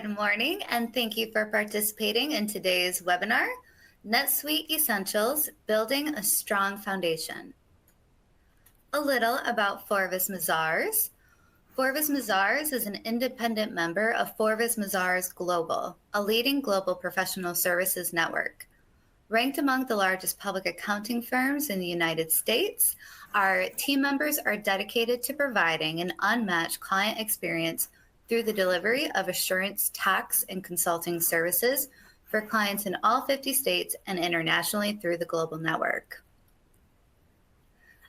Good morning, and thank you for participating in today's webinar, NetSuite Essentials, Building a Strong Foundation. A little about Forvis Mazars. Forvis Mazars is an independent member of Forvis Mazars Global, a leading global professional services network. Ranked among the largest public accounting firms in the United States, our team members are dedicated to providing an unmatched client experience through the delivery of assurance, tax, and consulting services for clients in all 50 states and internationally through the global network.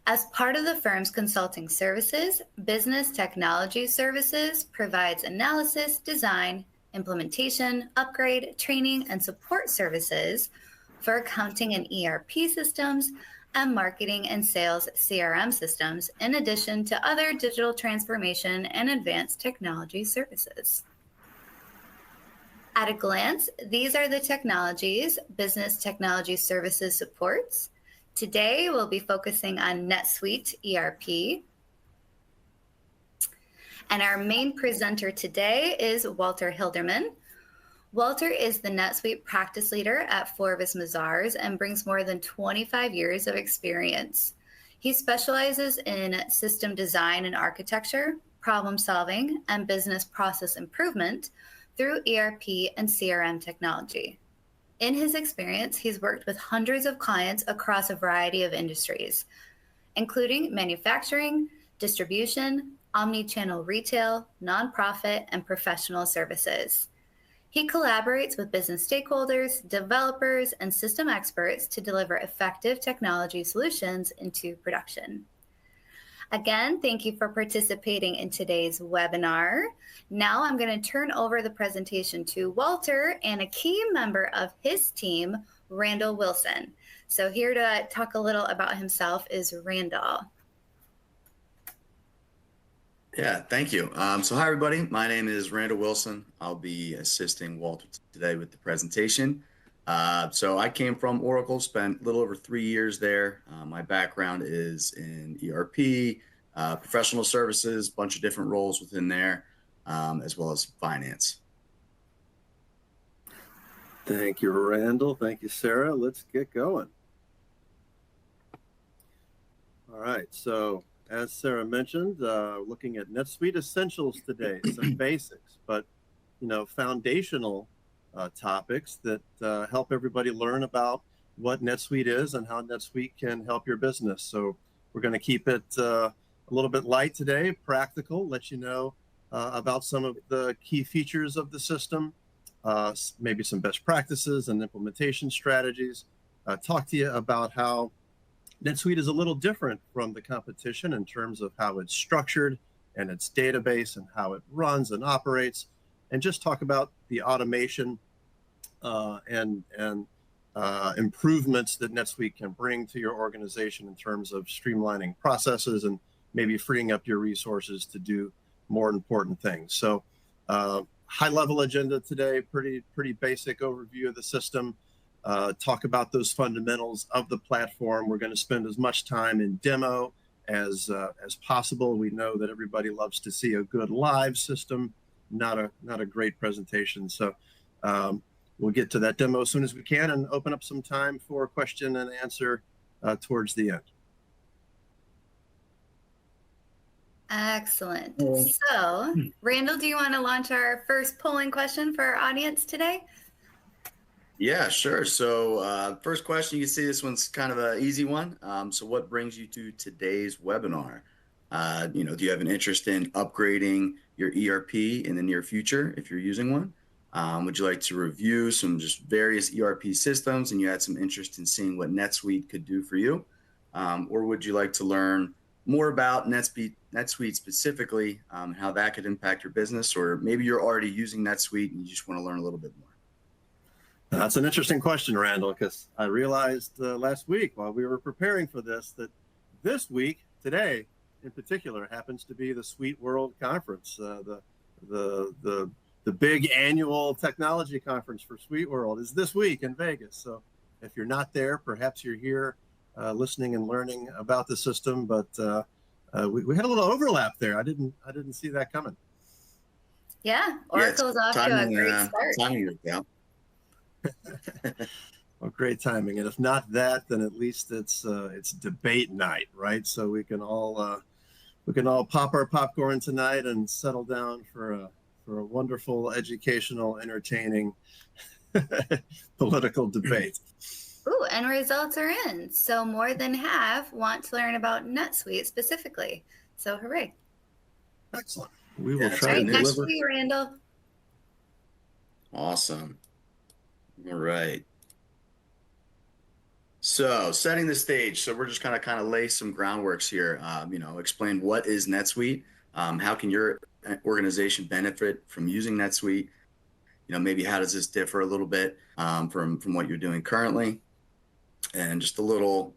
As part of the firm's consulting services, Business Technology Services provides analysis, design, implementation, upgrade, training, and support services for accounting and ERP systems and marketing and sales CRM systems, in addition to other digital transformation and advanced technology services. At a glance, these are the technologies Business Technology Services supports. Today, we'll be focusing on NetSuite ERP. And our main presenter today is Walter Hilderman. Walter is the NetSuite practice leader at Forvis Mazars and brings more than 25 years of experience. He specializes in system design and architecture, problem solving, and business process improvement through ERP and CRM technology. In his experience, he's worked with hundreds of clients across a variety of industries, including manufacturing, distribution, omni-channel retail, nonprofit, and professional services. He collaborates with business stakeholders, developers, and system experts to deliver effective technology solutions into production. Again, thank you for participating in today's webinar. Now I'm going to turn over the presentation to Walter and a key member of his team, Randall Wilson. So here to talk a little about himself is Randall. Yeah, thank you. So hi, everybody. My name is Randall Wilson. I'll be assisting Walter today with the presentation. So I came from Oracle, spent a little over 3 years there. My background is in ERP, professional services, a bunch of different roles within there, as well as finance. Thank you, Randall. Thank you, Sarah. Let's get going. All right, so as Sarah mentioned, looking at NetSuite Essentials today, some basics, but foundational topics that help everybody learn about what NetSuite is and how NetSuite can help your business. So we're going to keep it a little bit light today, practical, let you know about some of the key features of the system, maybe some best practices and implementation strategies, talk to you about how NetSuite is a little different from the competition in terms of how it's structured and its database and how it runs and operates, and just talk about the automation and improvements that NetSuite can bring to your organization in terms of streamlining processes and maybe freeing up your resources to do more important things. So high-level agenda today, pretty basic overview of the system. Talk about those fundamentals of the platform. We're going to spend as much time in demo as possible. We know that everybody loves to see a good live system, not a great presentation. So we'll get to that demo as soon as we can and open up some time for question and answer towards the end. Excellent. So, Randall, do you want to launch our first polling question for our audience today? Yeah, sure. So first question, you can see this one's kind of an easy one. So what brings you to today's webinar? Do you have an interest in upgrading your ERP in the near future if you're using one? Would you like to review some just various ERP systems and you had some interest in seeing what NetSuite could do for you? Or would you like to learn more about NetSuite specifically, how that could impact your business? Or maybe you're already using NetSuite and you just want to learn a little bit more. That's an interesting question, Randall, because I realized last week while we were preparing for this that this week, today in particular, happens to be the Suite World Conference, the big annual technology conference for Suite World is this week in Vegas. So if you're not there, perhaps you're here listening and learning about the system, but we had a little overlap there. I didn't see that coming. Yeah, Yeah, it's Oracle's off to a great start. timing worked out. Well, great timing. And if not that, then at least it's debate night, right? So we can all pop our popcorn tonight and settle down for a wonderful, educational, entertaining political debate. Ooh, and results are in. So more than half want to learn about NetSuite specifically. So hooray. Excellent. We will Yeah, try Right to next deliver. to you, Randall. Awesome. All right. So setting the stage. So we're just kind of lay some groundworks here. Explain what is NetSuite. How can your organization benefit from using NetSuite? Maybe how does this differ a little bit from what you're doing currently? And just a little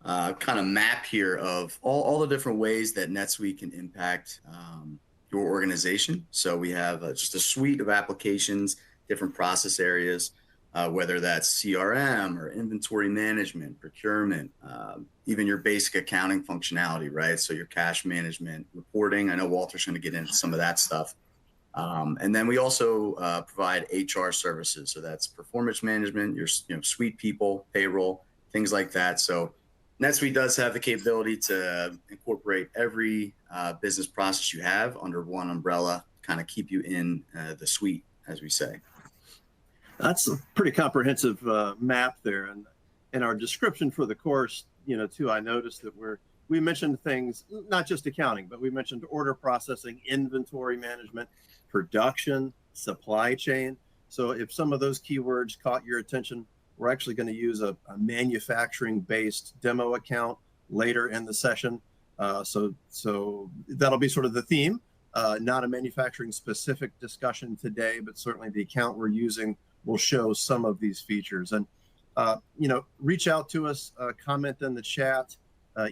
kind of map here of all the different ways that NetSuite can impact your organization. So we have just a suite of applications, different process areas, whether that's CRM or inventory management, procurement, even your basic accounting functionality, right? So your cash management, reporting. I know Walter's going to get into some of that stuff. And then we also provide HR services. So that's performance management, your suite people, payroll, things like that. So NetSuite does have the capability to incorporate every business process you have under one umbrella, kind of keep you in the suite, as we say. That's a pretty comprehensive map there. And in our description for the course, too, I noticed that we mentioned things, not just accounting, but we mentioned order processing, inventory management, production, supply chain. So if some of those keywords caught your attention, we're actually going to use a manufacturing-based demo account later in the session. So that'll be sort of the theme, not a manufacturing-specific discussion today, but certainly the account we're using will show some of these features. And, reach out to us, comment in the chat,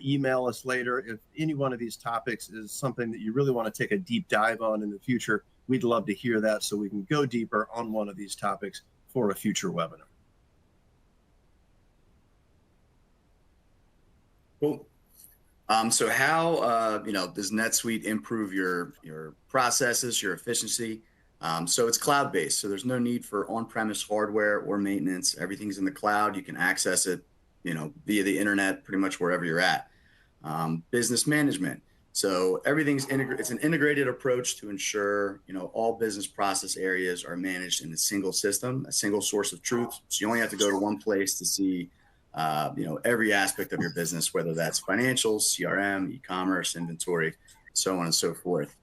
email us later. If any one of these topics is something that you really want to take a deep dive on in the future, we'd love to hear that so we can go deeper on one of these topics for a future webinar. Cool. So how does NetSuite improve your processes, your efficiency? So it's cloud-based, so there's no need for on-premise hardware or maintenance. Everything's in the cloud. You can access it, via the internet, pretty much wherever you're at. Business management. So everything's it's an integrated approach to ensure, all business process areas are managed in a single system, a single source of truth. So you only have to go to one place to see, every aspect of your business, whether that's financials, CRM, e-commerce, inventory, so on and so forth.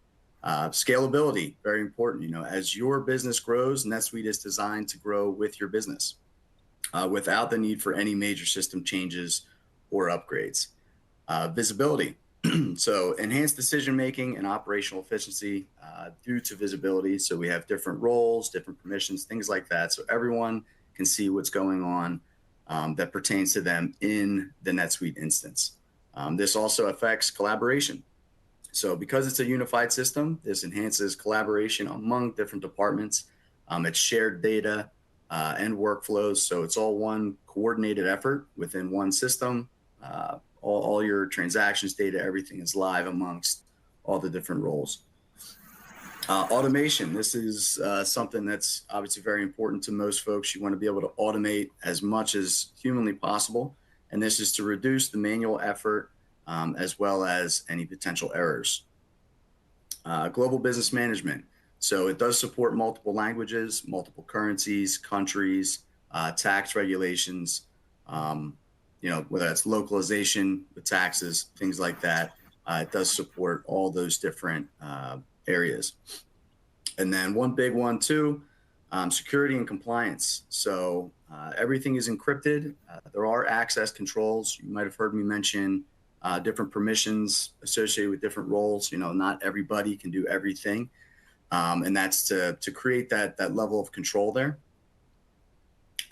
Scalability, very important. As your business grows, NetSuite is designed to grow with your business without the need for any major system changes or upgrades. Visibility. So enhanced decision-making and operational efficiency due to visibility. So we have different roles, different permissions, things like that. So everyone can see what's going on that pertains to them in the NetSuite instance. This also affects collaboration. So because it's a unified system, this enhances collaboration among different departments. It's shared data and workflows. So it's all one coordinated effort within one system. All your transactions data, everything is live amongst all the different roles. Automation. This is something that's obviously very important to most folks. You want to be able to automate as much as humanly possible. And this is to reduce the manual effort as well as any potential errors. Global business management. So it does support multiple languages, multiple currencies, countries, tax regulations, whether that's localization with taxes, things like that. It does support all those different areas. And then one big one too, security and compliance. So everything is encrypted. There are access controls. You might have heard me mention different permissions associated with different roles. Not everybody can do everything. And that's to create that level of control there.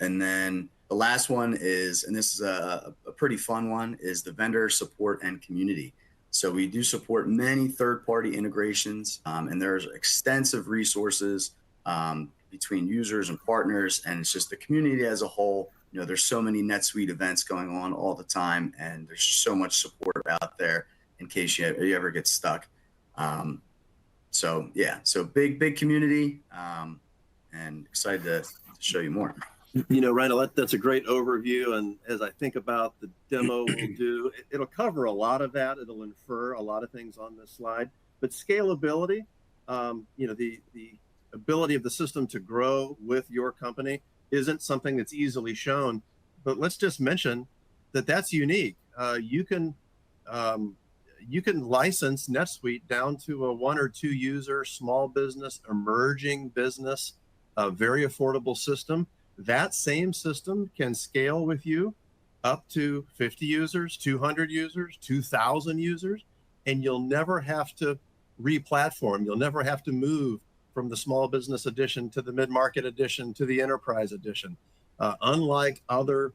And then the last one is, and this is a pretty fun one, is the vendor support and community. So we do support many third-party integrations, and there's extensive resources between users and partners, and it's just the community as a whole. There's so many NetSuite events going on all the time, and there's so much support out there in case you ever get stuck. So yeah, so big community, and excited to show you more. Randall, that's a great overview. And as I think about the demo we'll do, it'll cover a lot of that. It'll infer a lot of things on this slide. But scalability, the ability of the system to grow with your company isn't something that's easily shown. But let's just mention that that's unique. You can license NetSuite down to a 1 or 2 user, small business, emerging business, a very affordable system. That same system can scale with you up to 50 users, 200 users, 2,000 users, and you'll never have to re-platform. You'll never have to move from the small business edition to the mid-market edition to the enterprise edition. Unlike other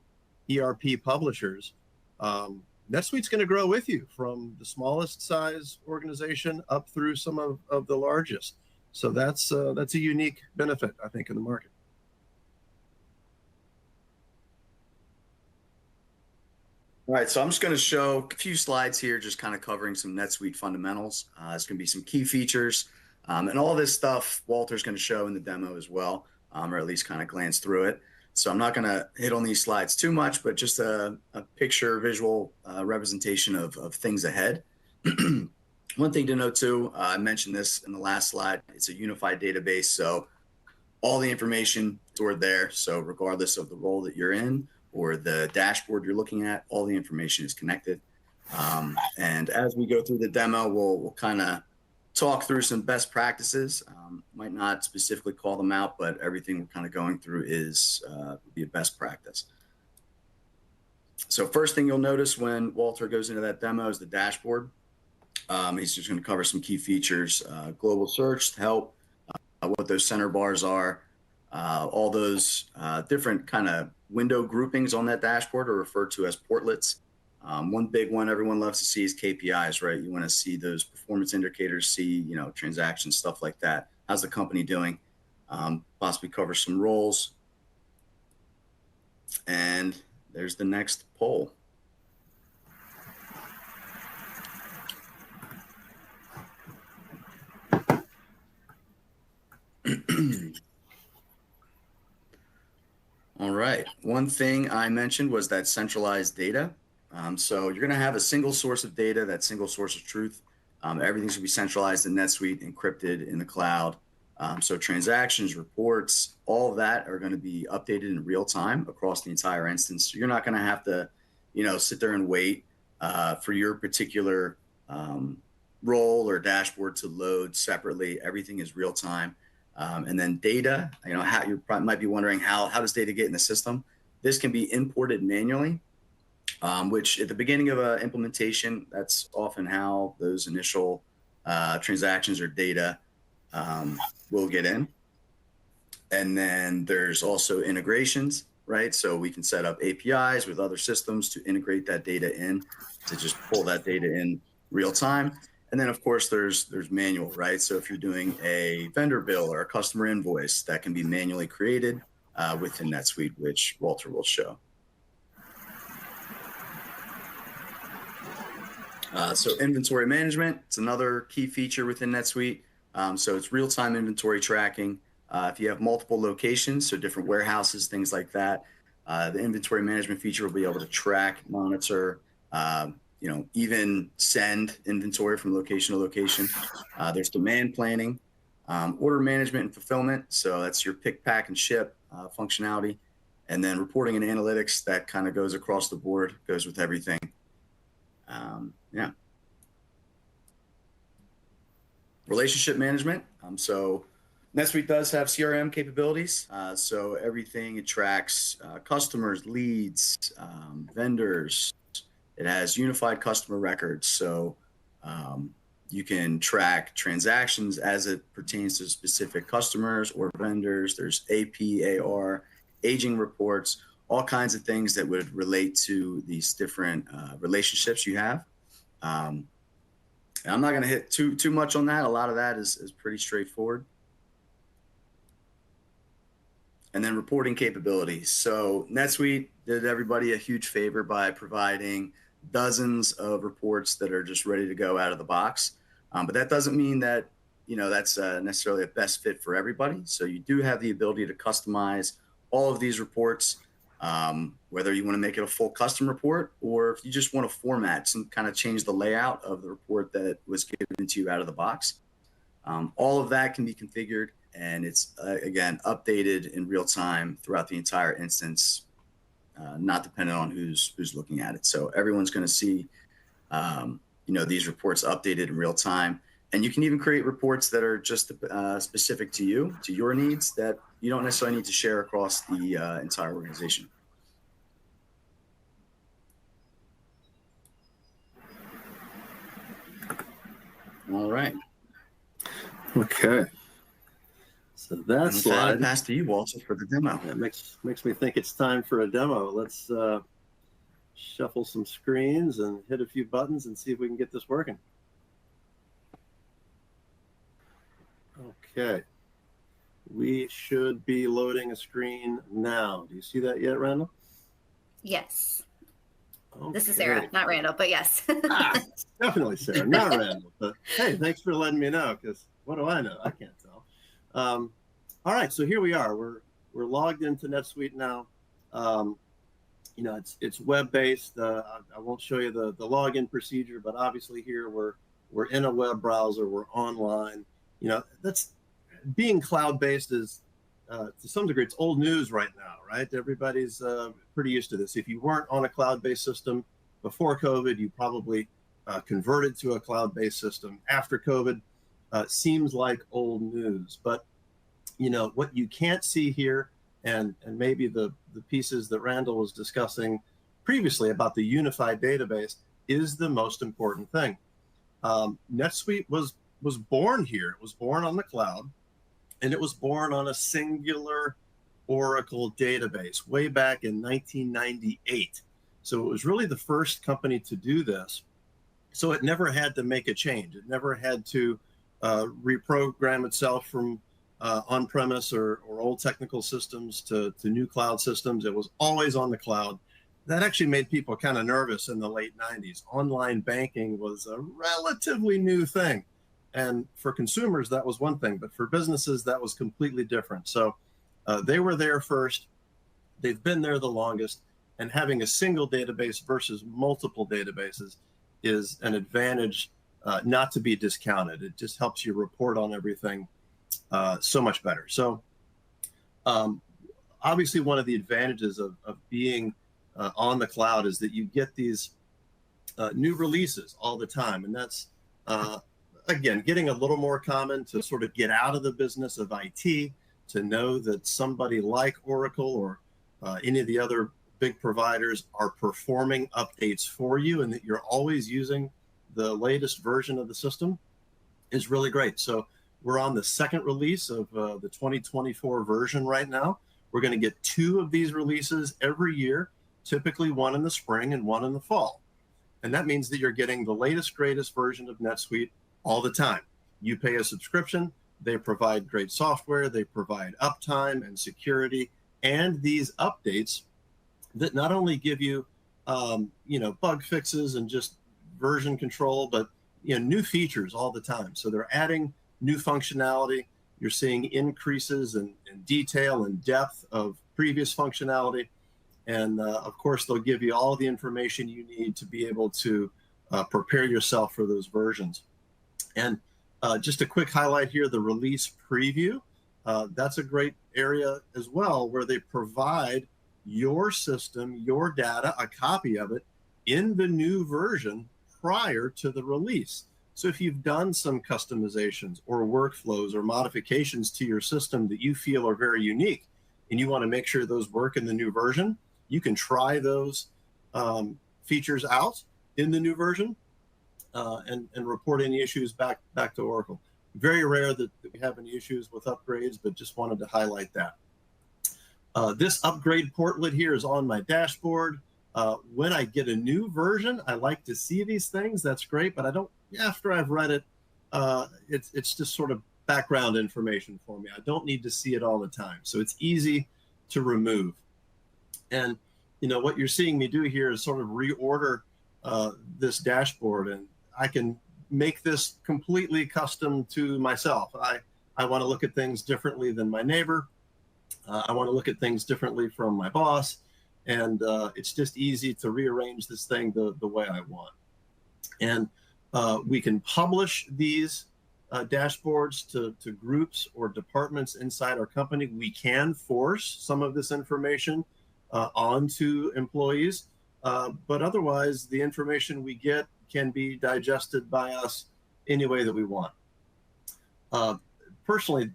ERP publishers, NetSuite's going to grow with you from the smallest size organization up through some of the largest. So that's a unique benefit, I think, in the market. All right, so I'm just going to show a few slides here, just kind of covering some NetSuite fundamentals. It's going to be some key features, and all this stuff Walter's going to show in the demo as well, or at least kind of glance through it. So I'm not going to hit on these slides too much, but just a picture, visual representation of things ahead. One thing to note too, I mentioned this in the last slide, it's a unified database, so all the information stored there. So regardless of the role that you're in, or the dashboard you're looking at, all the information is connected. And as we go through the demo, we'll kind of talk through some best practices. Might not specifically call them out, but everything we're kind of going through is be a best practice. So first thing you'll notice when Walter goes into that demo is the dashboard. He's just going to cover some key features, global search to help, what those center bars are, all those different kind of window groupings on that dashboard are referred to as portlets. One big one everyone loves to see is KPIs, right? You want to see those performance indicators, see, transactions, stuff like that. How's the company doing? Possibly cover some roles. And there's the next poll. All right. One thing I mentioned was that centralized data. So you're going to have a single source of data, that single source of truth. Everything should be centralized in NetSuite, encrypted in the cloud. So transactions, reports, all of that are going to be updated in real time across the entire instance. So you're not going to have to, sit there and wait for your particular role or dashboard to load separately. Everything is real time. And then data, how you might be wondering how does data get in the system? This can be imported manually, which at the beginning of an implementation, that's often how those initial transactions or data will get in. And then there's also integrations, right? So we can set up APIs with other systems to integrate that data in, to just pull that data in real time. And then, of course, there's manual, right? So if you're doing a vendor bill or a customer invoice, that can be manually created within NetSuite, which Walter will show. So inventory management, it's another key feature within NetSuite. So it's real-time inventory tracking. If you have multiple locations, so different warehouses, things like that, the inventory management feature will be able to track, monitor, even send inventory from location to location. There's demand planning, order management and fulfillment. So that's your pick, pack, and ship functionality. And then reporting and analytics, that kind of goes across the board, goes with everything. Yeah. Relationship management. So NetSuite does have CRM capabilities. So everything, it tracks customers, leads, vendors. It has unified customer records. So you can track transactions as it pertains to specific customers or vendors. There's AP, AR, aging reports, all kinds of things that would relate to these different relationships you have. And I'm not going to hit too much on that. A lot of that is pretty straightforward. And then reporting capabilities. So NetSuite did everybody a huge favor by providing dozens of reports that are just ready to go out of the box. But that doesn't mean that that's necessarily a best fit for everybody. So you do have the ability to customize all of these reports, whether you want to make it a full custom report, or if you just want to format some kind of change the layout of the report that was given to you out of the box. All of that can be configured, and it's again updated in real time throughout the entire instance, not dependent on who's looking at it. So everyone's going to see these reports updated in real time. And you can even create reports that are just specific to you, to your needs, that you don't necessarily need to share across the entire organization. All right. Okay. So that's slide. Pass to you, Walter, for the demo. That makes me think it's time for a demo. Let's shuffle some screens and hit a few buttons and see if we can get this working. Okay. We should be loading a screen now. Do you see that yet, Randall? Yes. Okay. This is Sarah, not Randall, but yes. Definitely Sarah, not Randall. But hey, thanks for letting me know, because what do I know? I can't tell. All right, so here we are. We're logged into NetSuite now. It's web-based. I won't show you the login procedure, but obviously here we're in a web browser. We're online. That's being cloud-based is to some degree it's old news right now, right? Everybody's pretty used to this. If you weren't on a cloud-based system before COVID, you probably converted to a cloud-based system after COVID. Seems like old news, but what you can't see here, and maybe the pieces that Randall was discussing previously about the unified database is the most important thing. NetSuite was born here. It was born on the cloud, and it was born on a singular Oracle database way back in 1998. So it was really the first company to do this. So it never had to make a change. It never had to reprogram itself from on-premise or old technical systems to new cloud systems. It was always on the cloud. That actually made people kind of nervous in the late 90s. Online banking was a relatively new thing. And for consumers, that was one thing. But for businesses, that was completely different. So they were there first. They've been there the longest. And having a single database versus multiple databases is an advantage not to be discounted. It just helps you report on everything so much better. So obviously one of the advantages of being on the cloud is that you get these new releases all the time. And that's, again, getting a little more common to sort of get out of the business of IT, to know that somebody like Oracle or any of the other big providers are performing updates for you, and that you're always using the latest version of the system is really great. So we're on the second release of the 2024 version right now. We're going to get 2 of these releases every year, typically one in the spring and one in the fall. And that means that you're getting the latest, greatest version of NetSuite all the time. You pay a subscription. They provide great software. They provide uptime and security, and these updates that not only give you, bug fixes and just version control, but new features all the time. So they're adding new functionality. You're seeing increases in detail and depth of previous functionality. And of course, they'll give you all the information you need to be able to prepare yourself for those versions. And just a quick highlight here, the release preview. That's a great area as well, where they provide your system, your data, a copy of it in the new version prior to the release. So if you've done some customizations or workflows or modifications to your system that you feel are very unique, and you want to make sure those work in the new version, you can try those features out in the new version and report any issues back to Oracle. Very rare that we have any issues with upgrades, but just wanted to highlight that. This upgrade portlet here is on my dashboard. When I get a new version, I like to see these things. That's great, but I don't, after I've read it, it's just sort of background information for me. I don't need to see it all the time. So it's easy to remove. And, what you're seeing me do here is sort of reorder this dashboard, and I can make this completely custom to myself. I want to look at things differently than my neighbor. I want to look at things differently from my boss. And it's just easy to rearrange this thing the way I want. And we can publish these dashboards to groups or departments inside our company. We can force some of this information onto employees, but otherwise the information we get can be digested by us any way that we want. Personally,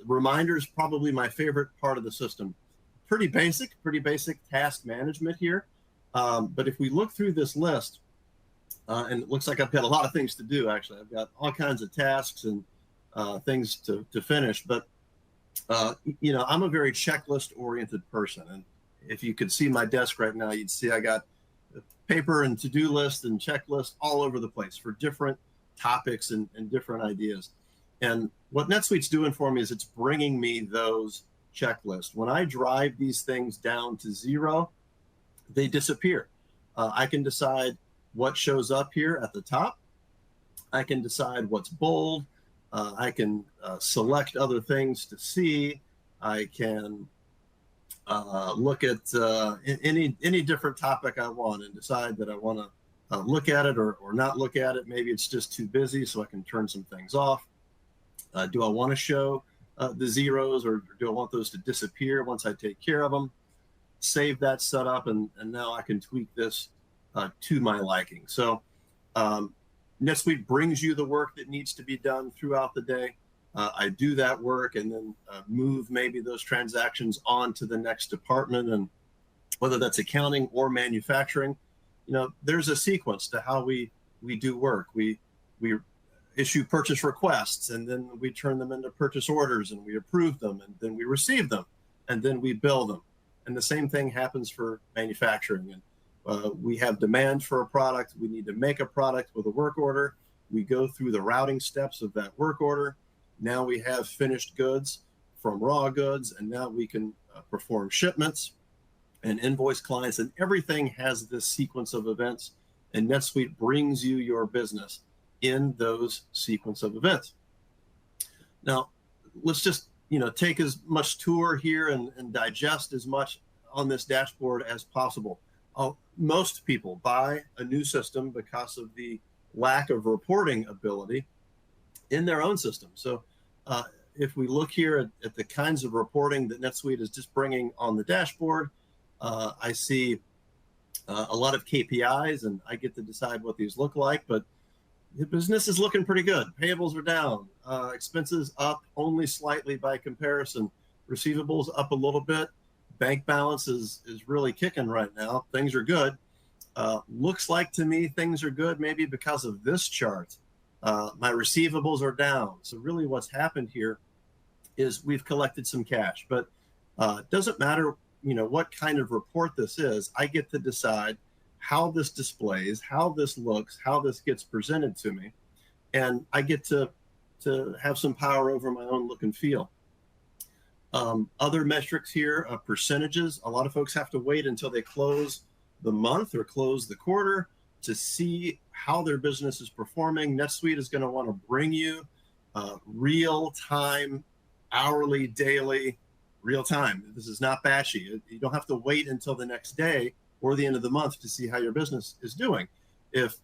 reminders probably my favorite part of the system. Pretty basic task management here. But if we look through this list, and it looks like I've got a lot of things to do, actually. I've got all kinds of tasks and things to finish. But, I'm a very checklist-oriented person. And if you could see my desk right now, you'd see I got paper and to-do list and checklist all over the place for different topics and different ideas. And what NetSuite's doing for me is it's bringing me those checklists. When I drive these things down to zero, they disappear. I can decide what shows up here at the top. I can decide what's bold. I can select other things to see. I can look at any different topic I want and decide that I want to look at it or not look at it. Maybe it's just too busy, so I can turn some things off. Do I want to show the zeros, or do I want those to disappear once I take care of them? Save that setup, and now I can tweak this to my liking. So NetSuite brings you the work that needs to be done throughout the day. I do that work and then move maybe those transactions on to the next department, and whether that's accounting or manufacturing, there's a sequence to how we do work. We issue purchase requests, and then we turn them into purchase orders, and we approve them, and then we receive them, and then we bill them. And the same thing happens for manufacturing. And we have demand for a product. We need to make a product with a work order. We go through the routing steps of that work order. Now we have finished goods from raw goods, and now we can perform shipments and invoice clients, and everything has this sequence of events, and NetSuite brings you your business in those sequence of events. Now, let's just take as much tour here and digest as much on this dashboard as possible. Most people buy a new system because of the lack of reporting ability in their own system. So if we look here at the kinds of reporting that NetSuite is just bringing on the dashboard, I see a lot of KPIs, and I get to decide what these look like, but the business is looking pretty good. Payables are down, expenses up only slightly by comparison, receivables up a little bit, bank balance is really kicking right now. Things are good. Looks like to me things are good maybe because of this chart. My receivables are down. So really what's happened here is we've collected some cash, but it doesn't matter what kind of report this is. I get to decide how this displays, how this looks, how this gets presented to me, and I get to have some power over my own look and feel. Other metrics here, percentages. A lot of folks have to wait until they close the month or close the quarter to see how their business is performing. NetSuite is going to want to bring you real-time, hourly, daily, real-time. This is not batchy. You don't have to wait until the next day or the end of the month to see how your business is doing. If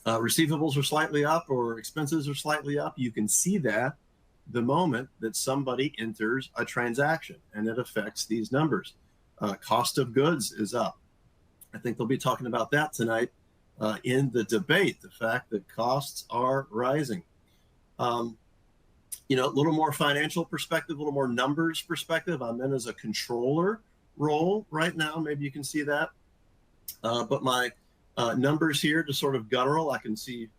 receivables are slightly up or expenses are slightly up, you can see that the moment that somebody enters a transaction, and it affects these numbers. Cost of goods is up. I think they'll be talking about that tonight in the debate, the fact that costs are rising. A little more financial perspective, a little more numbers perspective. I'm in as a controller role right now. Maybe you can see that. But my numbers here, just sort of guttural, I can see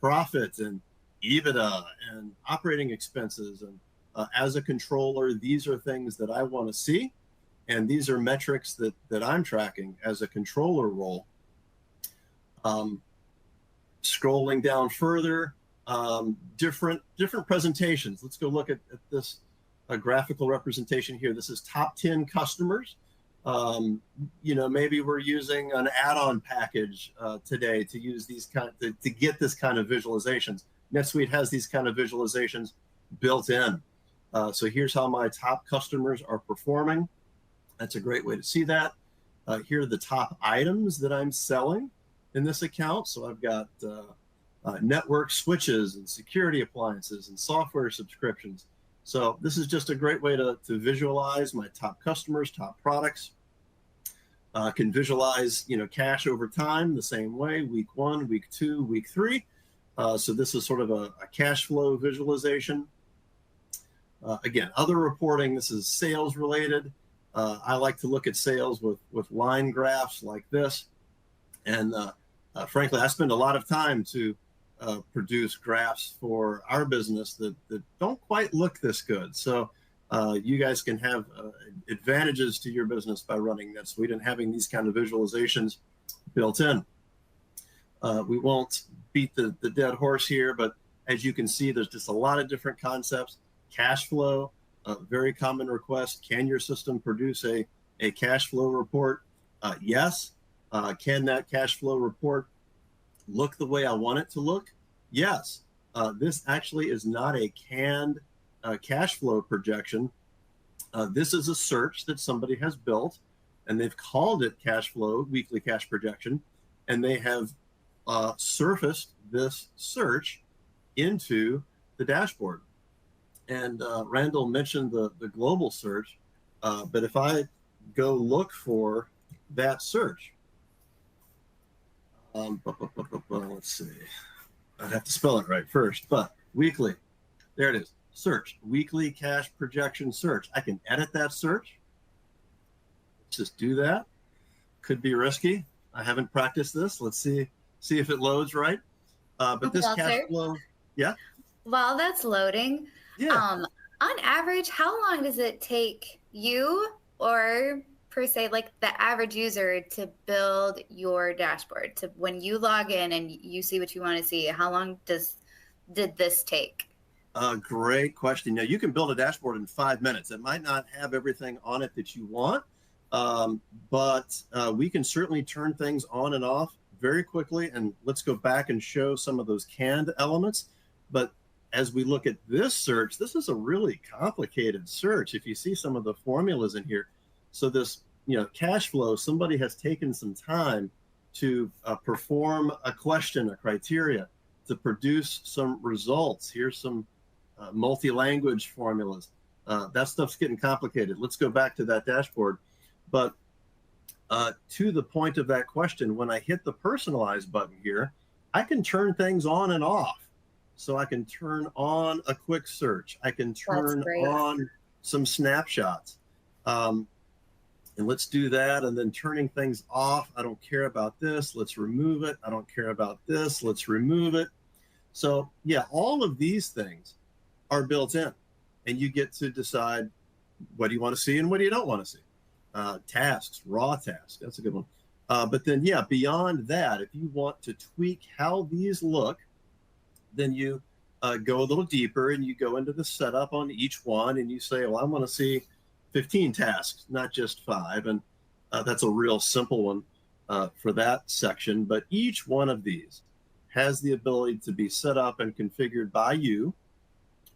profit and EBITDA and operating expenses. And as a controller, these are things that I want to see. And these are metrics that I'm tracking as a controller role. Scrolling down further, different presentations. Let's go look at this graphical representation here. This is top 10 customers. Maybe we're using an add-on package today to use these to get this kind of visualizations. NetSuite has these kind of visualizations built in. So here's how my top customers are performing. That's a great way to see that. Here are the top items that I'm selling in this account. So I've got network switches and security appliances and software subscriptions. So this is just a great way to visualize my top customers, top products. Can visualize, cash over time the same way, week 1, week 2, week 3. So this is sort of a cash flow visualization. Again, other reporting, this is sales related. I like to look at sales with line graphs like this. And frankly, I spend a lot of time to produce graphs for our business that don't quite look this good. So you guys can have advantages to your business by running NetSuite and having these kind of visualizations built in. We won't beat the dead horse here, but as you can see, there's just a lot of different concepts. Cash flow, very common request. Can your system produce a cash flow report? Yes. Can that cash flow report look the way I want it to look? Yes. This actually is not a canned cash flow projection. This is a search that somebody has built, and they've called it cash flow, weekly cash projection, and they have surfaced this search into the dashboard. And Randall mentioned the global search, but if I go look for that search, let's see, I'd have to spell it right first, but weekly, there it is, search, weekly cash projection search. I can edit that search. Let's just do that. Could be risky. I haven't practiced this. Let's see if it loads right. But this cash flow, yeah. While that's loading, yeah. On average, how long does it take you, or per se, like the average user, to build your dashboard? To when you log in and you see what you want to see, how long did this take? Great question. Now, you can build a dashboard in 5 minutes. It might not have everything on it that you want, but we can certainly turn things on and off very quickly. And let's go back and show some of those canned elements. But as we look at this search, this is a really complicated search. If you see some of the formulas in here, so this, cash flow, somebody has taken some time to perform a question, a criteria, to produce some results. Here's some multi-language formulas. That stuff's getting complicated. Let's go back to that dashboard. But to the point of that question, when I hit the personalize button here, I can turn things on and off. So I can turn on a quick search. I can turn on some snapshots. And let's do that. And then turning things off. I don't care about this. Let's remove it. I don't care about this. Let's remove it. So yeah, all of these things are built in, and you get to decide what do you want to see and what do you don't want to see. Tasks, raw tasks. That's a good one. But then, yeah, beyond that, if you want to tweak how these look, then you go a little deeper and you go into the setup on each one and you say, well, I want to see 15 tasks, not just 5. And that's a real simple one for that section. But each one of these has the ability to be set up and configured by you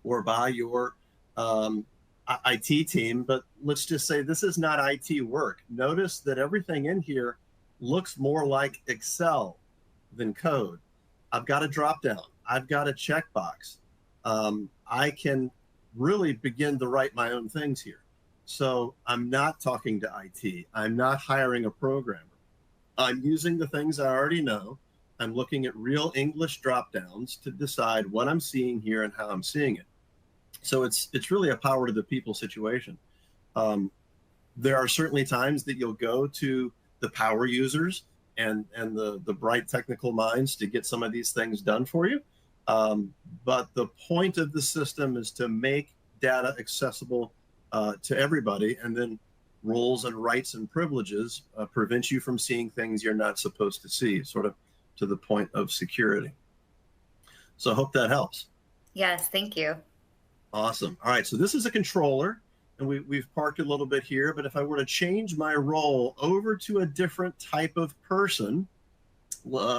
or by your IT team. But let's just say this is not IT work. Notice that everything in here looks more like Excel than code. I've got a drop down. I've got a checkbox. I can really begin to write my own things here. So I'm not talking to IT. I'm not hiring a programmer. I'm using the things I already know. I'm looking at real English drop downs to decide what I'm seeing here and how I'm seeing it. So it's really a power to the people situation. There are certainly times that you'll go to the power users and the bright technical minds to get some of these things done for you. But the point of the system is to make data accessible to everybody, and then roles and rights and privileges prevent you from seeing things you're not supposed to see, sort of to the point of security. So I hope that helps. Yes, thank you. Awesome. All right, so this is a controller. and we've parked a little bit here, but if I were to change my role over to a different type of person,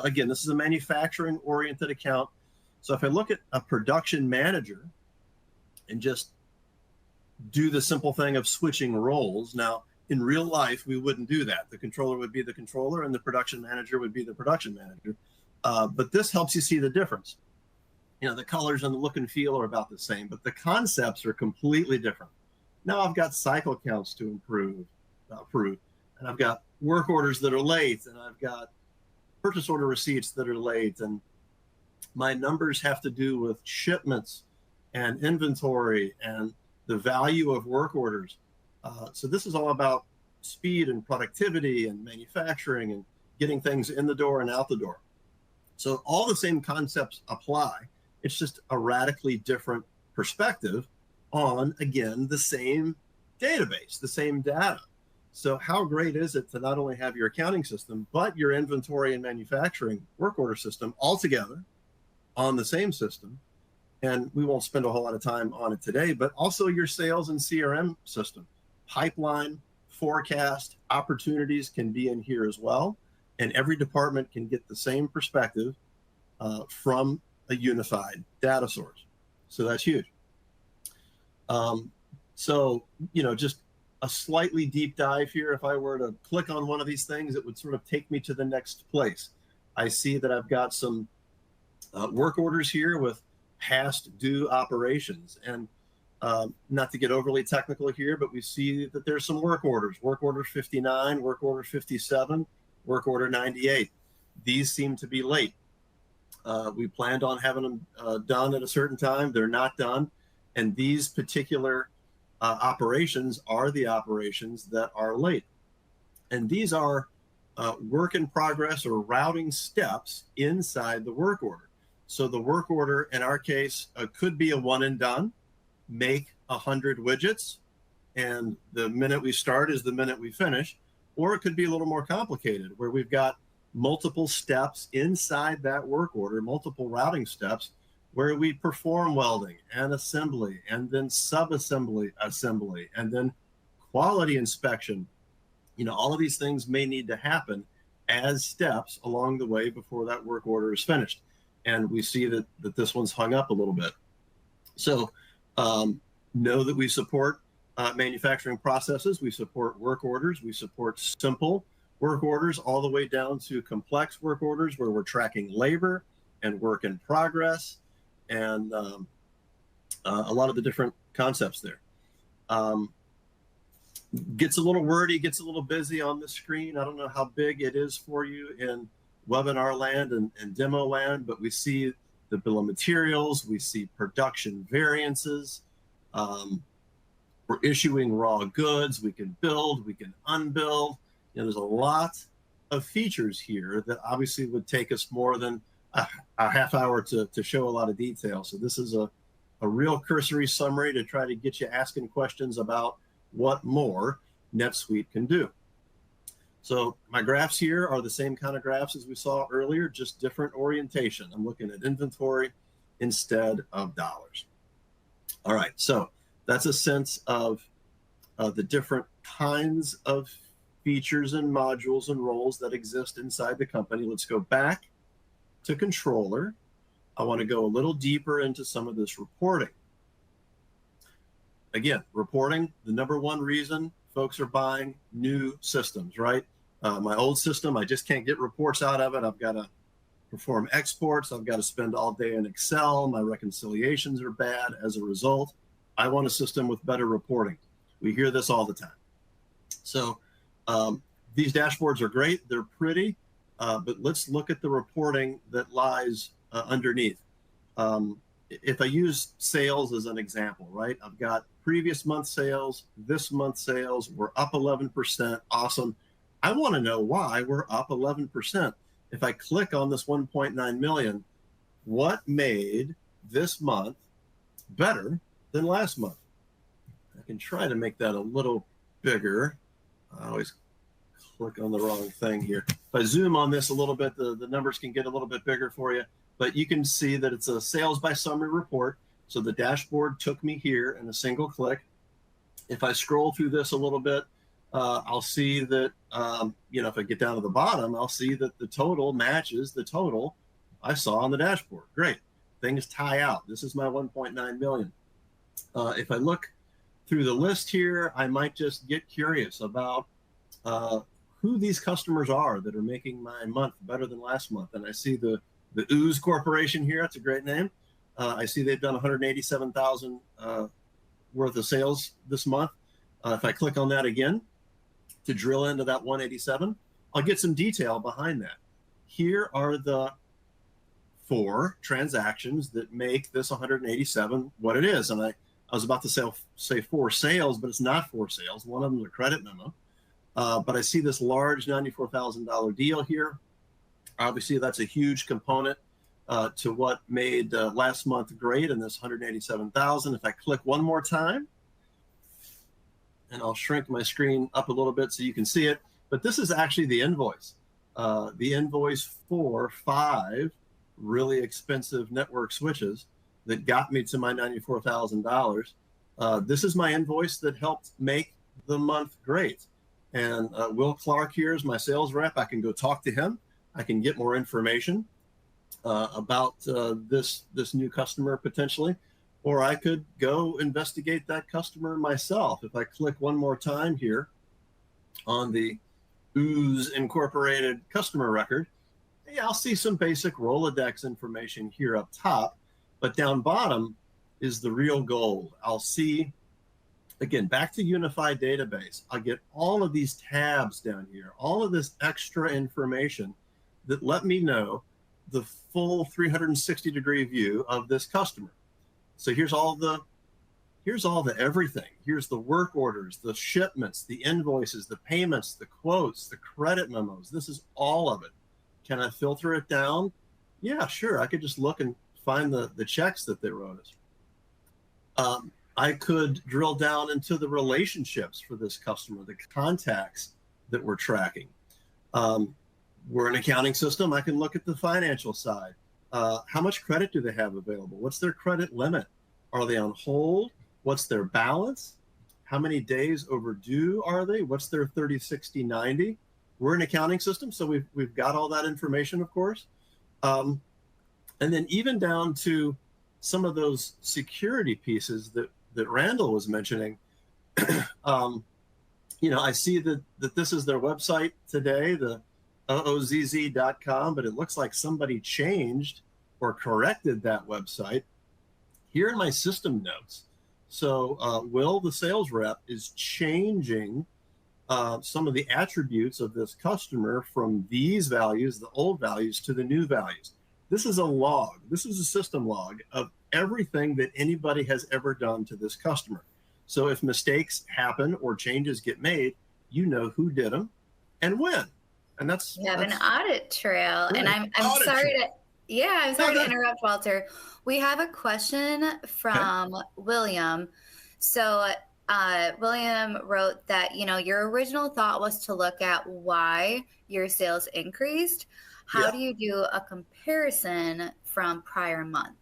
again, this is a manufacturing oriented account. So if I look at a production manager and just do the simple thing of switching roles. Now, in real life, we wouldn't do that. The controller would be the controller and the production manager would be the production manager. But this helps you see the difference. You know, the colors and the look and feel are about the same, but the concepts are completely different. Now I've got cycle counts to approve, and I've got work orders that are late, and I've got purchase order receipts that are late, and my numbers have to do with shipments and inventory and the value of work orders. So this is all about speed and productivity and manufacturing and getting things in the door and out the door. So all the same concepts apply. It's just a radically different perspective on, again, the same database, the same data. So how great is it to not only have your accounting system, but your inventory and manufacturing work order system all together on the same system? And we won't spend a whole lot of time on it today, but also your sales and CRM system. Pipeline, forecast, opportunities can be in here as well. And every department can get the same perspective from a unified data source. So that's huge. So, you know, just a slightly deep dive here. If I were to click on one of these things, it would sort of take me to the next place. I see that I've got some work orders here with past due operations. And not to get overly technical here, but we see that there's some work orders. Work order 59, work order 57, work order 98. These seem to be late. We planned on having them done at a certain time. They're not done. And these particular operations are the operations that are late. And these are work in progress or routing steps inside the work order. So the work order, in our case, could be a one and done, make 100 widgets, and the minute we start is the minute we finish. Or it could be a little more complicated, where we've got multiple steps inside that work order, multiple routing steps, where we perform welding and assembly, and then sub-assembly, and then quality inspection. You know, all of these things may need to happen as steps along the way before that work order is finished. And we see that this one's hung up a little bit. So know that we support manufacturing processes. We support work orders. We support simple work orders all the way down to complex work orders where we're tracking labor and work in progress and a lot of the different concepts there. Gets a little wordy, gets a little busy on the screen. I don't know how big it is for you in webinar land and demo land, but we see the bill of materials, we see production variances, we're issuing raw goods, we can build, we can unbuild. You know, there's a lot of features here that obviously would take us more than a half hour to show a lot of detail. So this is a real cursory summary to try to get you asking questions about what more NetSuite can do. So my graphs here are the same kind of graphs as we saw earlier, just different orientation. I'm looking at inventory instead of dollars. All right, so that's a sense of the different kinds of features and modules and roles that exist inside the company. Let's go back to controller. I want to go a little deeper into some of this reporting. Again, reporting, the number one reason folks are buying new systems, right? My old system, I just can't get reports out of it. I've got to perform exports. I've got to spend all day in Excel. My reconciliations are bad as a result. I want a system with better reporting. We hear this all the time. So these dashboards are great. They're pretty, but let's look at the reporting that lies underneath. If I use sales as an example, right? I've got previous month sales, this month sales, we're up 11%. Awesome. I want to know why we're up 11%. If I click on this 1.9 million, what made this month better than last month? I can try to make that a little bigger. I always click on the wrong thing here. If I zoom on this a little bit, the numbers can get a little bit bigger for you, but you can see that it's a sales by summary report. So the dashboard took me here in a single click. If I scroll through this a little bit, I'll see that, if I get down to the bottom, I'll see that the total matches the total I saw on the dashboard. Great. Things tie out. This is my 1.9 million. If I look through the list here, I might just get curious about who these customers are that are making my month better than last month. And I see the Ooze Corporation here. That's a great name. I see they've done 187,000 worth of sales this month. If I click on that again to drill into that 187, I'll get some detail behind that. Here are the 4 transactions that make this 187 what it is. And I was about to say 4 sales, but it's not 4 sales. One of them is a credit memo. But I see this large $94,000 deal here. Obviously, that's a huge component to what made last month great in this 187,000. If I click one more time, and I'll shrink my screen up a little bit so you can see it, but this is actually the invoice. The invoice for 5 really expensive network switches that got me to my $94,000. This is my invoice that helped make the month great. And Will Clark here is my sales rep. I can go talk to him. I can get more information about this new customer potentially, or I could go investigate that customer myself. If I click one more time here on the Ooze Incorporated customer record, yeah, I'll see some basic Rolodex information here up top, but down bottom is the real gold. I'll see, again, back to unified database, I'll get all of these tabs down here, all of this extra information that let me know the full 360-degree view of this customer. So here's all the everything. Here's the work orders, the shipments, the invoices, the payments, the quotes, the credit memos. This is all of it. Can I filter it down? Yeah, sure. I could just look and find the checks that they wrote us. I could drill down into the relationships for this customer, the contacts that we're tracking. We're an accounting system. I can look at the financial side. How much credit do they have available? What's their credit limit? Are they on hold? What's their balance? How many days overdue are they? What's their 30, 60, 90? We're an accounting system, so we've got all that information, of course. And then even down to some of those security pieces that Randall was mentioning. I see that this is their website today, the oozz.com, but it looks like somebody changed or corrected that website here in my system notes. So Will, the sales rep, is changing some of the attributes of this customer from these values, the old values, to the new values. This is a log. This is a system log of everything that anybody has ever done to this customer. So if mistakes happen or changes get made, you know who did them and when. And that's we have an audit trail. Right. And I'm sorry to interrupt, Walter. We have a question from William. So William wrote that, your original thought was to look at why your sales increased. How do you do a comparison from prior month?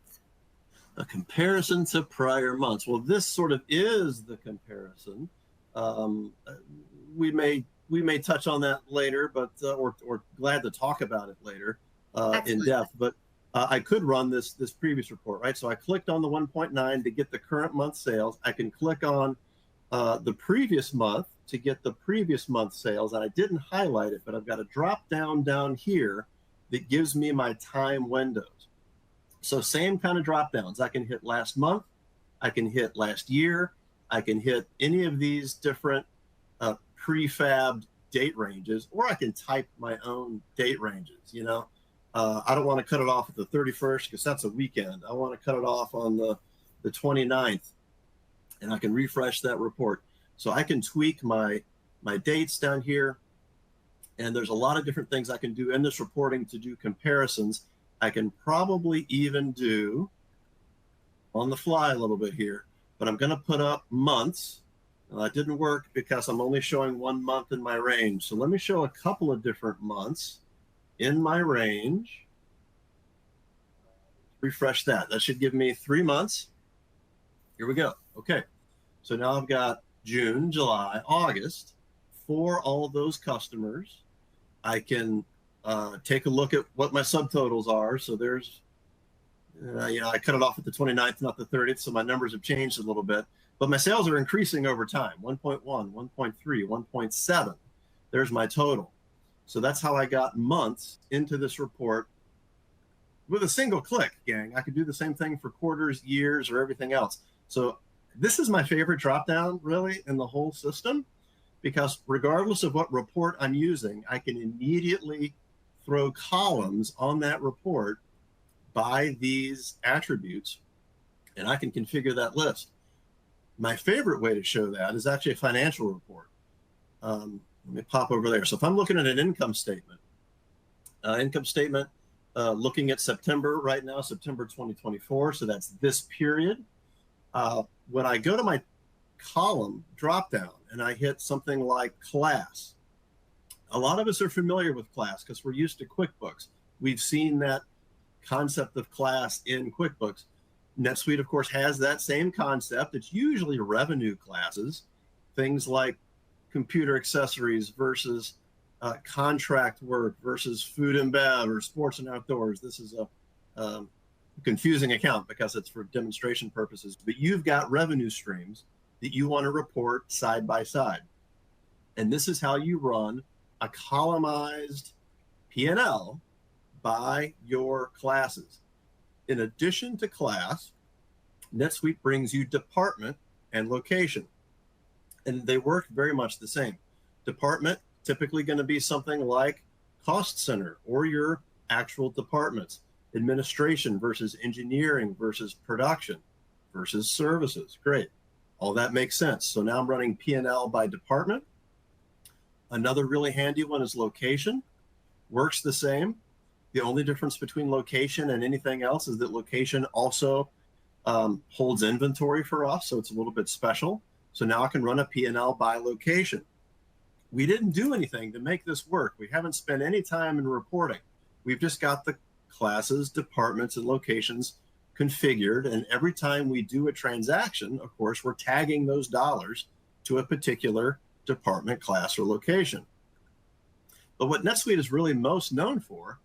A comparison to prior months. Well, this sort of is the comparison. We may touch on that later, but or glad to talk about it later in depth. But I could run this previous report, right? So I clicked on the 1.9 to get the current month sales. I can click on the previous month to get the previous month sales. And I didn't highlight it, but I've got a drop down here that gives me my time windows. So same kind of drop downs. I can hit last month, I can hit last year, I can hit any of these different prefabbed date ranges, or I can type my own date ranges. I don't want to cut it off at the 31st because that's a weekend. I want to cut it off on the 29th, and I can refresh that report. So I can tweak my dates down here. And there's a lot of different things I can do in this reporting to do comparisons. I can probably even do on the fly a little bit here, but I'm going to put up months. That didn't work because I'm only showing 1 month in my range. So let me show a couple of different months in my range. Refresh that. That should give me 3 months. Here we go. Okay. So now I've got June, July, August for all those customers. I can take a look at what my subtotals are. So there's, I cut it off at the 29th, not the 30th. So my numbers have changed a little bit, but my sales are increasing over time. 1.1, 1.3, 1.7. There's my total. So that's how I got months into this report with a single click, gang. I could do the same thing for quarters, years, or everything else. So this is my favorite dropdown really in the whole system, because regardless of what report I'm using, I can immediately throw columns on that report by these attributes, and I can configure that list. My favorite way to show that is actually a financial report. Let me pop over there. So if I'm looking at an income statement, looking at September right now, September 2024, so that's this period. When I go to my column dropdown and I hit something like class, a lot of us are familiar with class because we're used to QuickBooks. We've seen that concept of class in QuickBooks. NetSuite, of course, has that same concept. It's usually revenue classes, things like computer accessories versus contract work versus food and bev or sports and outdoors. This is a confusing account because it's for demonstration purposes, but you've got revenue streams that you want to report side by side. And this is how you run a columnized P&L by your classes. In addition to class, NetSuite brings you department and location, and they work very much the same. Department, typically going to be something like cost center or your actual departments. Administration versus engineering versus production versus services. Great. All that makes sense. So now I'm running P&L by department. Another really handy one is location. Works the same. The only difference between location and anything else is that location also holds inventory for us. So it's a little bit special. So now I can run a P&L by location. We didn't do anything to make this work. We haven't spent any time in reporting. We've just got the classes, departments, and locations configured. And every time we do a transaction, of course, we're tagging those dollars to a particular department, class, or location. But what NetSuite is really most known for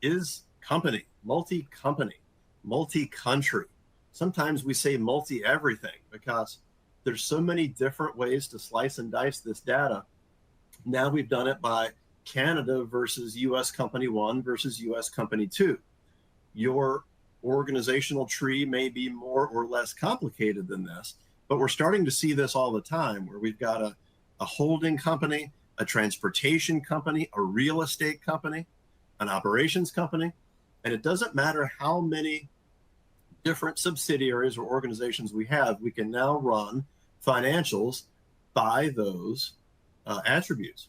is company, multi-company, multi-country. Sometimes we say multi-everything because there's so many different ways to slice and dice this data. Now we've done it by Canada versus US company 1 versus US company 2. Your organizational tree may be more or less complicated than this, but we're starting to see this all the time where we've got a holding company, a transportation company, a real estate company, an operations company, and it doesn't matter how many different subsidiaries or organizations we have, we can now run financials by those attributes.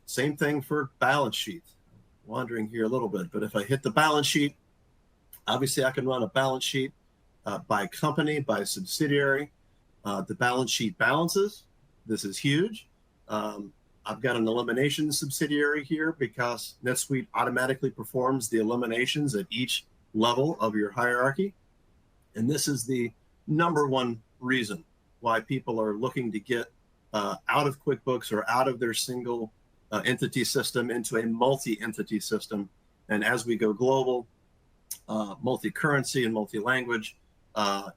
Same thing for balance sheets. Wandering here a little bit, but if I hit the balance sheet, obviously I can run a balance sheet by company, by subsidiary. The balance sheet balances. This is huge. I've got an elimination subsidiary here because NetSuite automatically performs the eliminations at each level of your hierarchy. And this is the number one reason why people are looking to get out of QuickBooks or out of their single entity system into a multi-entity system. And as we go global, multi-currency and multi-language,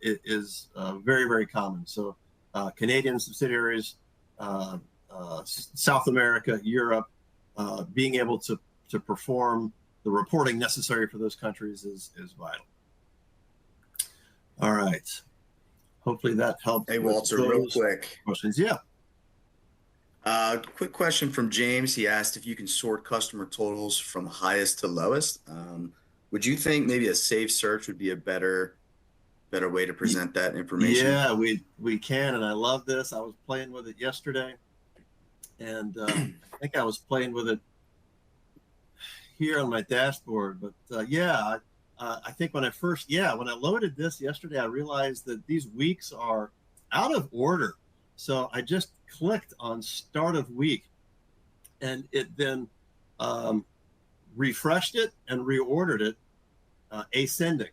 it is very, very common. So Canadian subsidiaries, South America, Europe, being able to perform the reporting necessary for those countries is vital. All right. Hopefully that helped. Hey, Walter, real quick. Questions? Yeah. Quick question from James. He asked if you can sort customer totals from highest to lowest. Would you think maybe a safe search would be a better way to present that information? Yeah, we can, and I love this. I was playing with it yesterday, and I think I was playing with it here on my dashboard. But yeah, I think when I loaded this yesterday, I realized that these weeks are out of order. So I just clicked on start of week, and it then refreshed it and reordered it ascending.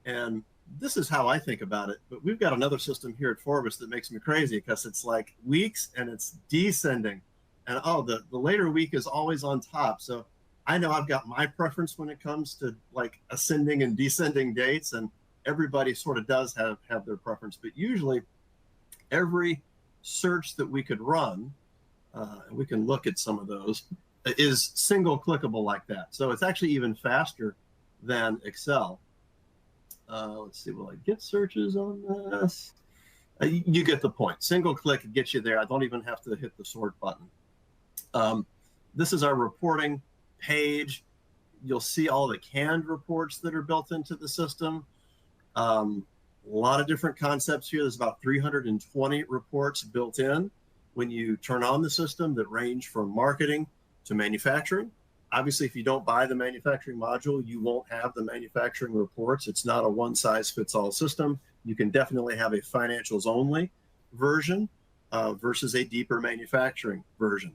And this is how I think about it, but we've got another system here at Forbes that makes me crazy because it's like weeks and it's descending. And oh, the later week is always on top. So I know I've got my preference when it comes to like ascending and descending dates, and everybody sort of does have their preference. But usually every search that we could run, and we can look at some of those, is single clickable like that. So it's actually even faster than Excel. Let's see, will I get searches on this? You get the point. Single click gets you there. I don't even have to hit the sort button. This is our reporting page. You'll see all the canned reports that are built into the system. A lot of different concepts here. There's about 320 reports built in when you turn on the system that range from marketing to manufacturing. Obviously, if you don't buy the manufacturing module, you won't have the manufacturing reports. It's not a one-size-fits-all system. You can definitely have a financials only version versus a deeper manufacturing version.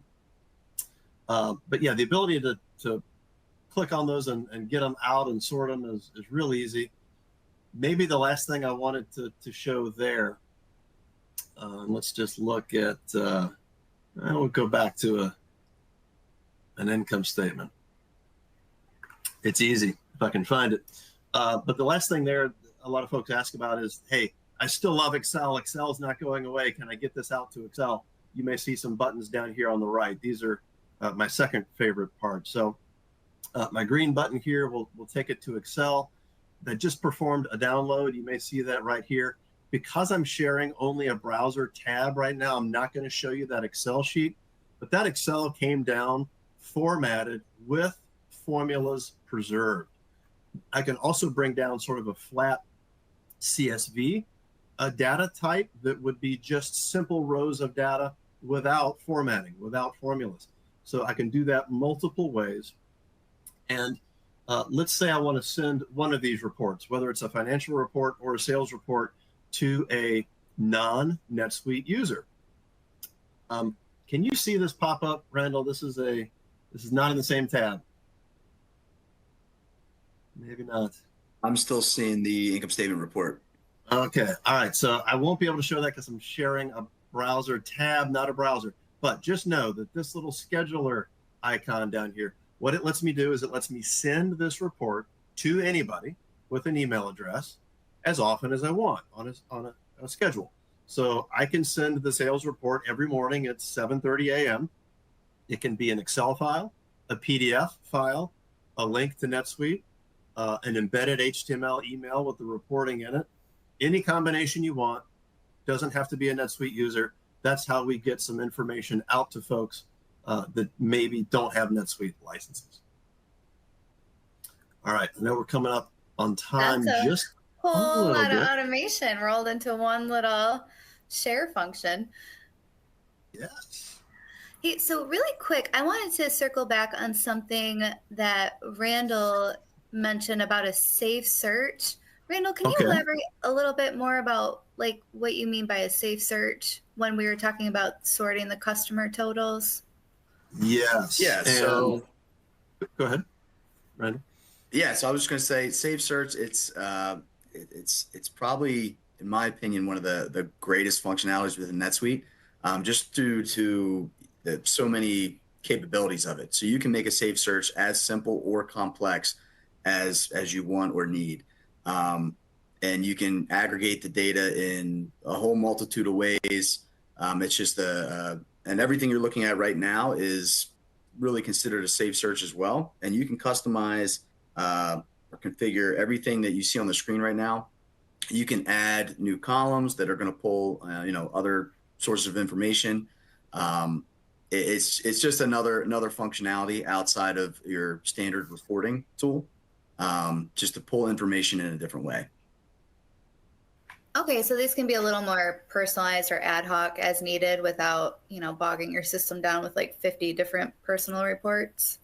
But yeah, the ability to click on those and get them out and sort them is real easy. Maybe the last thing I wanted to show there, let's just look at, we'll go back to an income statement. It's easy if I can find it. But the last thing there, a lot of folks ask about is, hey, I still love Excel. Excel's not going away. Can I get this out to Excel? You may see some buttons down here on the right. These are my second favorite part. So my green button here will take it to Excel. That just performed a download. You may see that right here. Because I'm sharing only a browser tab right now, I'm not going to show you that Excel sheet. But that Excel came down formatted with formulas preserved. I can also bring down sort of a flat CSV data type that would be just simple rows of data without formatting, without formulas. So I can do that multiple ways. And let's say I want to send one of these reports, whether it's a financial report or a sales report, to a non-NetSuite user. Can you see this pop up, Randall? This is not in the same tab. Maybe not. I'm still seeing the income statement report. Okay. All right. So I won't be able to show that because I'm sharing a browser tab, not a browser. But just know that this little scheduler icon down here, what it lets me do is it lets me send this report to anybody with an email address as often as I want on a schedule. So I can send the sales report every morning at 7:30 a.m. It can be an Excel file, a PDF file, a link to NetSuite, an embedded HTML email with the reporting in it. Any combination you want. Doesn't have to be a NetSuite user. That's how we get some information out to folks that maybe don't have NetSuite licenses. All right, I know we're coming up on time. That's a whole lot of automation rolled into one little share function. Yes. Hey, so really quick, I wanted to circle back on something that Randall mentioned about a safe search. Randall, can you elaborate a little bit more about like what you mean by a safe search when we were talking about sorting the customer totals? Yes. Yeah. So go ahead, Randall. Yeah. So I was just going to say, safe search. It's probably, in my opinion, one of the greatest functionalities within NetSuite, just due to so many capabilities of it. So you can make a safe search as simple or complex as you want or need. And you can aggregate the data in a whole multitude of ways. It's just and everything you're looking at right now is really considered a safe search as well. And you can customize or configure everything that you see on the screen right now. You can add new columns that are going to pull, other sources of information. It's just another functionality outside of your standard reporting tool, just to pull information in a different way. Okay, so these can be a little more personalized or ad hoc as needed without, bogging your system down with like 50 different personal reports.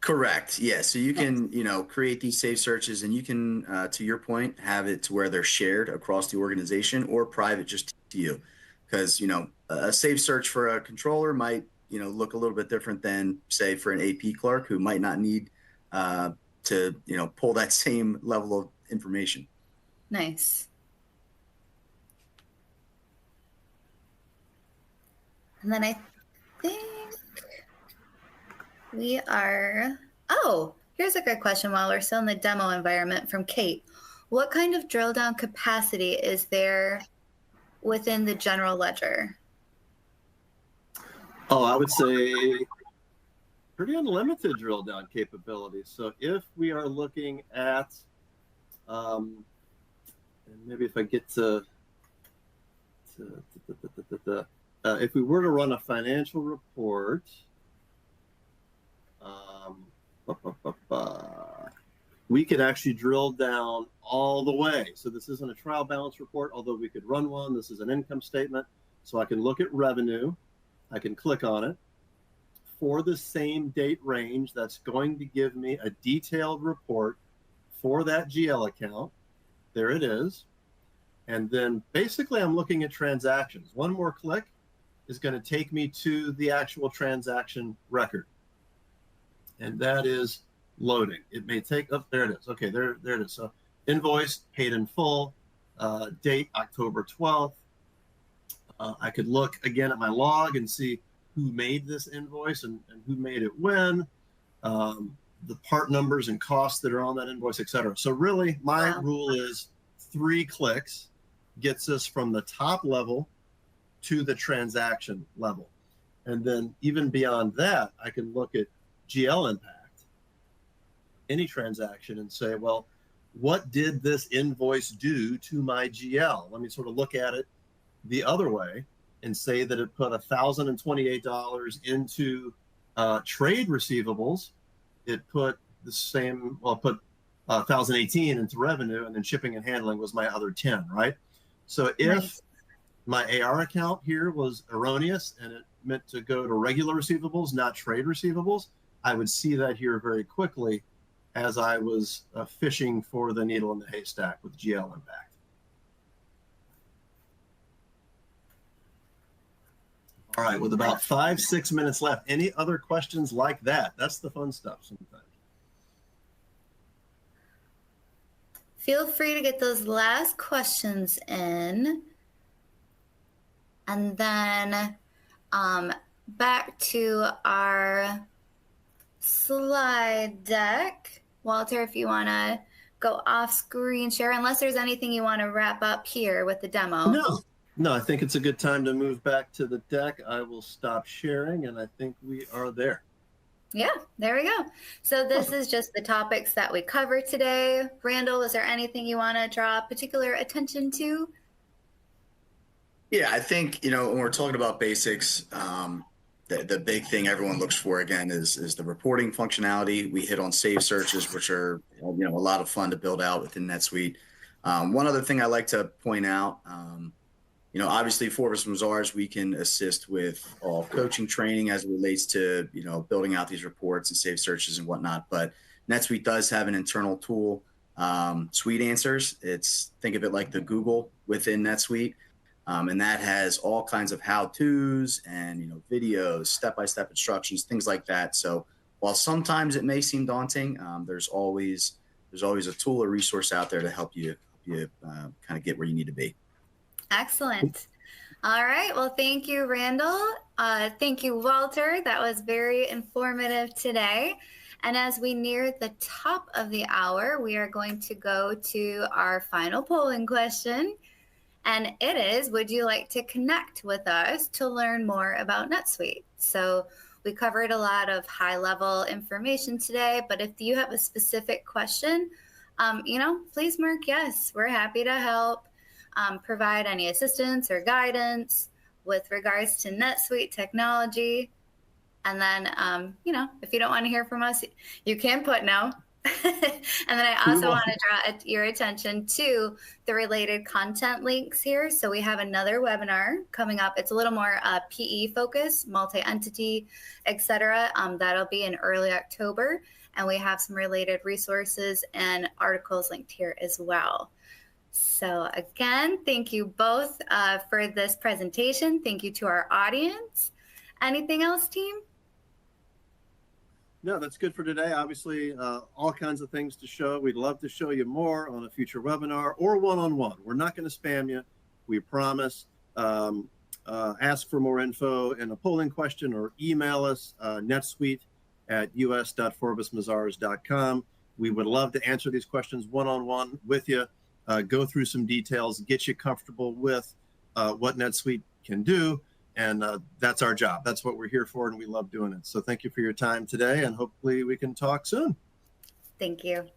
Correct. Yeah. So you can, create these safe searches, and you can, to your point, have it to where they're shared across the organization or private just to you. Because, a safe search for a controller might, look a little bit different than, say, for an AP clerk who might not need to, pull that same level of information. Nice. And then I think we are, oh, here's a good question while we're still in the demo environment from Kate. What kind of drill down capacity is there within the general ledger? Oh, I would say pretty unlimited drill down capabilities. So if we are looking at, and maybe if I get to if we were to run a financial report, we could actually drill down all the way. So this isn't a trial balance report, although we could run one. This is an income statement. So I can look at revenue. I can click on it. For the same date range, that's going to give me a detailed report for that GL account. There it is. And then basically I'm looking at transactions. One more click is going to take me to the actual transaction record. And that is loading. It may take, oh, there it is. Okay, there it is. So invoice paid in full, date October 12th. I could look again at my log and see who made this invoice and who made it when, the part numbers and costs that are on that invoice, et cetera. So really my rule is 3 clicks gets us from the top level to the transaction level. And then even beyond that, I can look at GL impact, any transaction, and say, well, what did this invoice do to my GL? Let me sort of look at it the other way and say that it put $1,028 into trade receivables. It put the same, well, it put 1,018 into revenue, and then shipping and handling was my other 10, right? So if my AR account here was erroneous and it meant to go to regular receivables, not trade receivables, I would see that here very quickly as I was fishing for the needle in the haystack with GL impact. All right, with about 5-6 minutes left, any other questions like that? That's the fun stuff sometimes. Feel free to get those last questions in. And then back to our slide deck. Walter, if you want to go off screen share, unless there's anything you want to wrap up here with the demo. No, I think it's a good time to move back to the deck. I will stop sharing, and I think we are there. Yeah, there we go. So this is just the topics that we covered today. Randall, is there anything you want to draw particular attention to? Yeah, I think, when we're talking about basics, the big thing everyone looks for, again, is the reporting functionality. We hit on save searches, which are, a lot of fun to build out within NetSuite. One other thing I like to point out, obviously Forbes Mazars, we can assist with all coaching training as it relates to, building out these reports and save searches and whatnot. But NetSuite does have an internal tool, Suite Answers. Think of it like the Google within NetSuite. And that has all kinds of how-tos and, videos, step-by-step instructions, things like that. So while sometimes it may seem daunting, there's always a tool or resource out there to help you kind of get where you need to be. Excellent. All right. Well, thank you, Randall. Thank you, Walter. That was very informative today. And as we near the top of the hour, we are going to go to our final polling question. And it is, would you like to connect with us to learn more about NetSuite? So we covered a lot of high-level information today, but if you have a specific question, please mark yes. We're happy to help. Provide any assistance or guidance with regards to NetSuite technology. And then, if you don't want to hear from us, you can put no. And then I also want to draw your attention to the related content links here. So we have another webinar coming up. It's a little more PE focused, multi-entity, etc. That'll be in early October. And we have some related resources and articles linked here as well. So again, thank you both for this presentation. Thank you to our audience. Anything else, team? No, that's good for today. Obviously, all kinds of things to show. We'd love to show you more on a future webinar or one-on-one. We're not going to spam you. We promise. Ask for more info in a polling question or email us, netsuite@us.forbesmazars.com. We would love to answer these questions one-on-one with you, go through some details, get you comfortable with what NetSuite can do. And that's our job. That's what we're here for, and we love doing it. So thank you for your time today, and hopefully we can talk soon. Thank you.